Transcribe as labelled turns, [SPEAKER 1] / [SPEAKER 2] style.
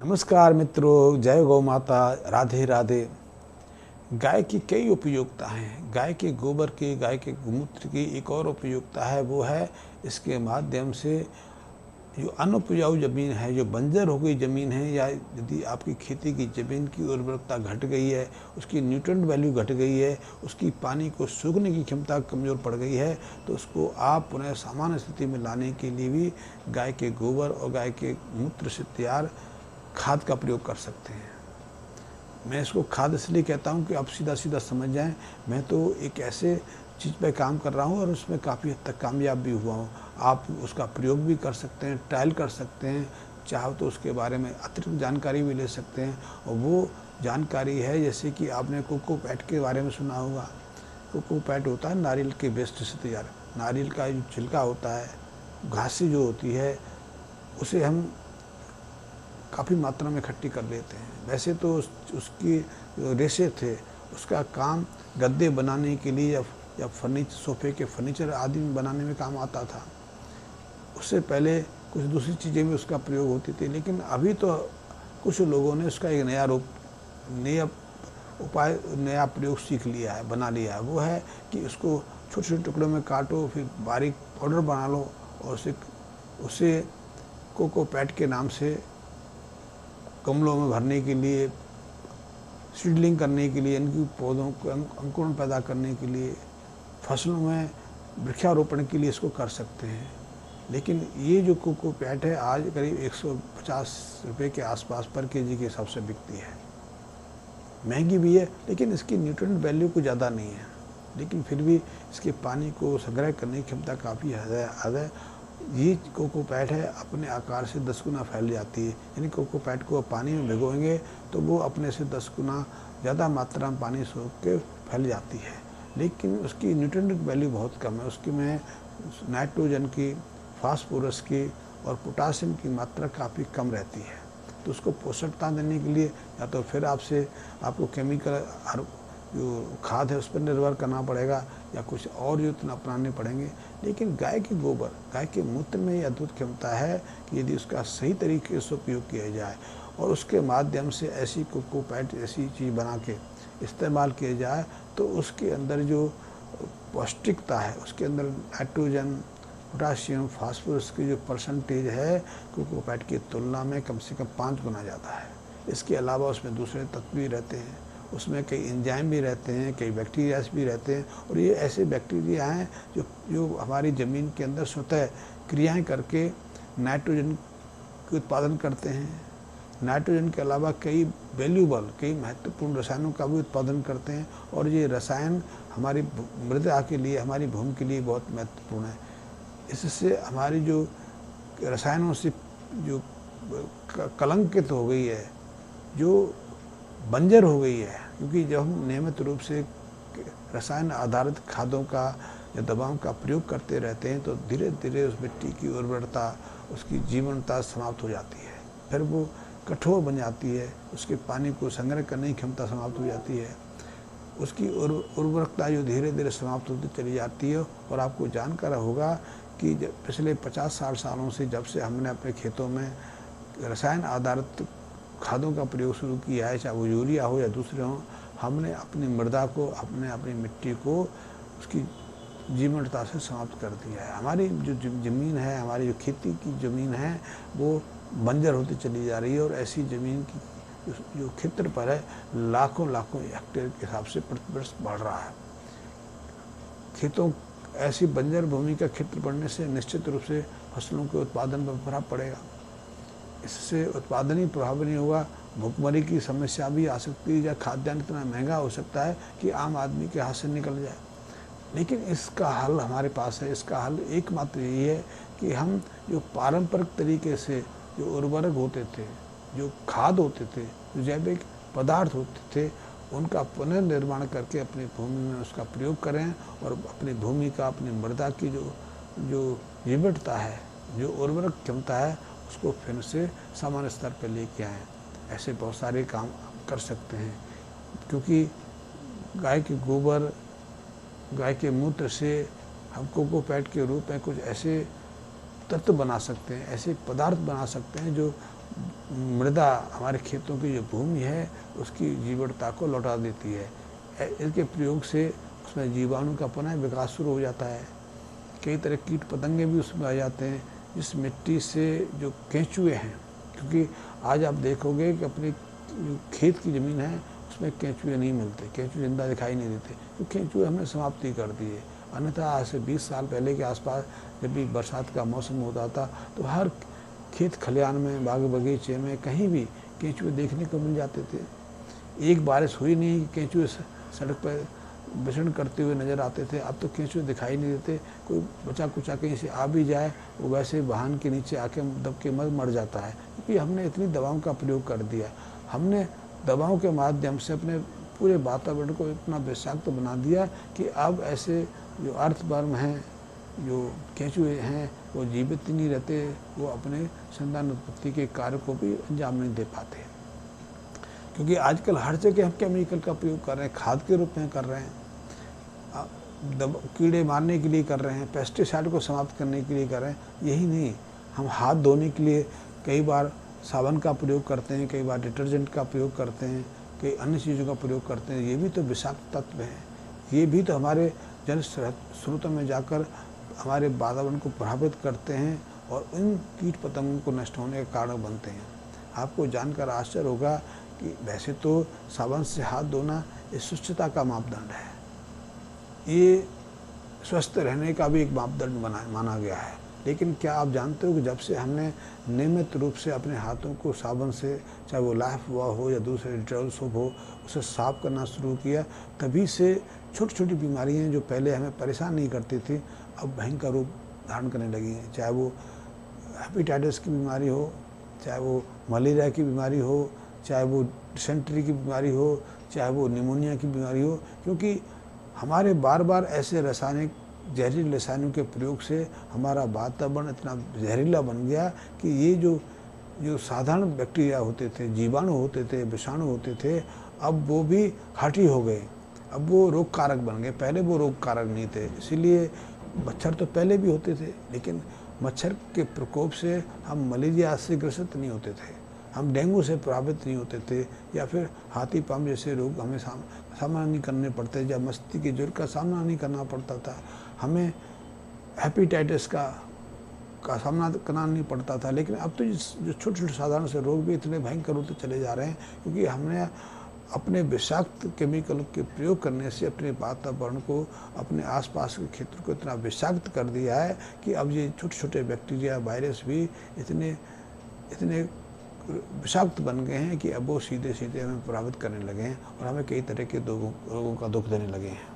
[SPEAKER 1] नमस्कार मित्रों, जय गौ माता, राधे राधे। गाय की कई उपयोगिता हैं। गाय के गोबर की, गाय के गोमूत्र की एक और उपयोगिता है, वो है इसके माध्यम से जो अनुपजाऊ ज़मीन है, जो बंजर हो गई ज़मीन है, या यदि आपकी खेती की ज़मीन की उर्वरकता घट गई है, उसकी न्यूट्रिएंट वैल्यू घट गई है, उसकी पानी को सूखने की क्षमता कमज़ोर पड़ गई है, तो उसको आप पुनः सामान्य स्थिति में लाने के लिए भी गाय के गोबर और गाय के मूत्र से तैयार खाद का प्रयोग कर सकते हैं। मैं इसको खाद इसलिए कहता हूँ कि आप सीधा सीधा समझ जाएं। मैं तो एक ऐसे चीज़ पे काम कर रहा हूँ और उसमें काफ़ी हद तक कामयाब भी हुआ हूँ। आप उसका प्रयोग भी कर सकते हैं, ट्रायल कर सकते हैं, चाहो तो उसके बारे में अतिरिक्त जानकारी भी ले सकते हैं। और वो जानकारी है, जैसे कि आपने कोकोपैट के बारे में सुना होगा। कोकोपैट होता है नारियल के वेस्ट से तैयार। नारियल का जो छिलका होता है, घासें जो होती है, उसे हम काफ़ी मात्रा में इकट्ठी कर लेते हैं। वैसे तो उसकी रेशे थे, उसका काम गद्दे बनाने के लिए या फर्नीचर, सोफे के फर्नीचर आदि बनाने में काम आता था। उससे पहले कुछ दूसरी चीज़ें भी उसका प्रयोग होती थी, लेकिन अभी तो कुछ लोगों ने उसका एक नया प्रयोग सीख लिया है, बना लिया है। वो है कि उसको छोटे छोटे टुकड़ों में काटो, फिर बारीक पाउडर बना लो और उसे कोकोपैट के नाम से गमलों में भरने के लिए, सीडलिंग करने के लिए, इनकी पौधों को अंकुरण पैदा करने के लिए, फसलों में वृक्षारोपण के लिए इसको कर सकते हैं। लेकिन ये जो कोकोपैट है, आज करीब 150 रुपये के आसपास पर केजी के हिसाब से बिकती है। महंगी भी है, लेकिन इसकी न्यूट्रिएंट वैल्यू कुछ ज़्यादा नहीं है। लेकिन फिर भी इसके पानी को संग्रह करने की क्षमता काफ़ी है। ये कोकोपैट है, अपने आकार से 10 गुना फैल जाती है। यानी कोकोपैट को पानी में भिगोएंगे तो वो अपने से 10 गुना ज़्यादा मात्रा में पानी सोख के फैल जाती है। लेकिन उसकी न्यूट्रिएंट वैल्यू बहुत कम है। उसकी में नाइट्रोजन की, फास्फोरस की और पोटासियम की मात्रा काफ़ी कम रहती है। तो उसको पोषकता देने के लिए या तो फिर आपको केमिकल जो खाद है उस पर निर्भर करना पड़ेगा, या कुछ और युक्त अपनाने पड़ेंगे। लेकिन गाय के गोबर, गाय के मूत्र में यह अद्भुत क्षमता है कि यदि उसका सही तरीके से उपयोग किया जाए और उसके माध्यम से ऐसी कोकोपैट ऐसी चीज़ बना के इस्तेमाल किया जाए, तो उसके अंदर जो पौष्टिकता है, उसके अंदर नाइट्रोजन, पोटाशियम, फास्फोरस की जो परसेंटेज है, कोकोपैट की तुलना में कम से कम 5 गुना ज़्यादा है। इसके अलावा उसमें दूसरे तत्व भी रहते हैं, उसमें कई एंजाइम भी रहते हैं, कई बैक्टीरियाज भी रहते हैं। और ये ऐसे बैक्टीरिया हैं जो हमारी ज़मीन के अंदर स्वतः क्रियाएं करके नाइट्रोजन के उत्पादन करते हैं। नाइट्रोजन के अलावा कई महत्वपूर्ण रसायनों का भी उत्पादन करते हैं। और ये रसायन हमारी मृदा के लिए, हमारी भूमि के लिए बहुत महत्वपूर्ण है। इससे हमारी जो रसायनों से जो कलंकित हो गई है, जो बंजर हो गई है, क्योंकि जब हम नियमित रूप से रसायन आधारित खादों का या दवाओं का प्रयोग करते रहते हैं, तो धीरे धीरे उस मिट्टी की उर्वरता, उसकी जीवनता समाप्त हो जाती है। फिर वो कठोर बन जाती है, उसके पानी को संग्रह करने की क्षमता समाप्त हो जाती है, उसकी उर्वरकता जो धीरे धीरे समाप्त होती चली जाती है। और आपको जानकार होगा कि पिछले 50-60 सालों से जब से हमने अपने खेतों में रसायन आधारित खादों का प्रयोग शुरू किया है, चाहे वो यूरिया हो या दूसरे हों, हमने अपनी मृदा को, अपनी मिट्टी को उसकी जीवनता से समाप्त कर दिया है। हमारी जो ज़मीन है, हमारी जो खेती की ज़मीन है, वो बंजर होती चली जा रही है। और ऐसी ज़मीन की जो क्षेत्र पर है, लाखों हेक्टेयर के हिसाब से प्रतिवर्ष बढ़ रहा है। ऐसी बंजर भूमि का क्षेत्र बढ़ने से निश्चित रूप से फसलों के उत्पादन पर प्रभाव पड़ेगा। इससे उत्पादन ही प्रभाव नहीं होगा, भुखमरी की समस्या भी आ सकती है, या खाद्यान्न इतना महंगा हो सकता है कि आम आदमी के हाथ से निकल जाए। लेकिन इसका हल हमारे पास है। इसका हल एकमात्र यही है कि हम जो पारंपरिक तरीके से जो उर्वरक होते थे, जो खाद होते थे, जो जैविक पदार्थ होते थे, उनका पुनर्निर्माण करके अपनी भूमि में उसका प्रयोग करें। और अपनी भूमि का, अपनी मृदा की जो जीवटता है, जो उर्वरक क्षमता है, उसको फिर से सामान्य स्तर पर लेके आएँ। ऐसे बहुत सारे काम कर सकते हैं, क्योंकि गाय के गोबर, गाय के मूत्र से हम कोकोपैट के रूप में कुछ ऐसे तत्व बना सकते हैं, ऐसे पदार्थ बना सकते हैं जो मृदा, हमारे खेतों की जो भूमि है उसकी जीवटता को लौटा देती है। इसके प्रयोग से उसमें जीवाणु का पुनः विकास शुरू हो जाता है। कई तरह कीट पतंगे भी उसमें आ जाते हैं। इस मिट्टी से जो केंचुए हैं, क्योंकि आज आप देखोगे कि अपनी जो खेत की ज़मीन है उसमें केंचुए नहीं मिलते, केंचुए जिंदा दिखाई नहीं देते, तो केंचुए हमने समाप्ति कर दी है। अन्यथा आज से 20 साल पहले के आसपास जब भी बरसात का मौसम होता था तो हर खेत खलिहान में, बाग बगीचे में, कहीं भी केंचुए देखने को मिल जाते थे। एक बारिश हुई नहीं कि केंचुए सड़क पर विचरण करते हुए नज़र आते थे। अब तो केंचुए दिखाई नहीं देते। कोई बचा कुचा कहीं से आ भी जाए वो वैसे वाहन के नीचे आके दब के मर जाता है, क्योंकि हमने इतनी दवाओं का प्रयोग कर दिया। हमने दवाओं के माध्यम से अपने पूरे वातावरण को इतना विषाक्त बना दिया कि अब ऐसे जो अर्थवर्म हैं, जो केंचुए हैं, वो जीवित नहीं रहते, वो अपने संतान उत्पत्ति के कार्य को भी अंजाम नहीं दे पाते, क्योंकि आजकल हर जगह हम केमिकल का प्रयोग कर रहे हैं, खाद के रूप में कर रहे हैं, कीड़े मारने के लिए कर रहे हैं, पेस्टिसाइड को समाप्त करने के लिए कर रहे हैं। यही नहीं, हम हाथ धोने के लिए कई बार साबुन का प्रयोग करते हैं, कई बार डिटर्जेंट का प्रयोग करते हैं, कई अन्य चीज़ों का प्रयोग करते हैं। ये भी तो विषाक्त तत्व हैं। ये भी तो हमारे जल स्रोतों में जाकर हमारे वातावरण को प्रभावित करते हैं और इन कीट पतंगों को नष्ट होने का कारण बनते हैं। आपको जानकर आश्चर्य होगा कि वैसे तो साबुन से हाथ धोना ये स्वच्छता का मापदंड है, ये स्वस्थ रहने का भी एक मापदंड माना गया है। लेकिन क्या आप जानते हो कि जब से हमने नियमित रूप से अपने हाथों को साबुन से, चाहे वो लाइफ बॉय हो या दूसरे डिटॉल सोप हो, उसे साफ करना शुरू किया, तभी से छोटी छोटी बीमारियां जो पहले हमें परेशान नहीं करती थी अब भयंकर रूप धारण करने लगी हैं। चाहे वो हेपेटाइटिस की बीमारी हो, चाहे वो मलेरिया की बीमारी हो, चाहे वो डिसेंट्री की बीमारी हो, चाहे वो निमोनिया की बीमारी हो, क्योंकि हमारे बार बार ऐसे जहरीले रसायनों के प्रयोग से हमारा वातावरण इतना जहरीला बन गया कि ये जो साधारण बैक्टीरिया होते थे, जीवाणु होते थे, विषाणु होते थे, अब वो भी खाटी हो गए, अब वो रोग कारक बन गए। पहले वो रोग कारक नहीं थे। इसीलिए मच्छर तो पहले भी होते थे, लेकिन मच्छर के प्रकोप से हम मलेरिया से ग्रसित नहीं होते थे, हम डेंगू से प्रभावित नहीं होते थे, या फिर हाथी पाँव जैसे रोग हमें सामना नहीं करने पड़ते, या मस्ती के ज्वर का सामना नहीं करना पड़ता था, हमें हेपेटाइटिस का सामना करना नहीं पड़ता था। लेकिन अब तो जो छोटे छोटे साधारण से रोग भी इतने भयंकर होते चले जा रहे हैं, क्योंकि हमने अपने विषाक्त केमिकल के प्रयोग करने से अपने वातावरण को, अपने आसपास के क्षेत्र को इतना विषाक्त कर दिया है कि अब ये छोटे छोटे बैक्टीरिया, वायरस भी इतने विषाक्त बन गए हैं कि अब वो सीधे सीधे हमें प्रभावित करने लगे हैं और हमें कई तरह के रोगों का दुख देने लगे हैं।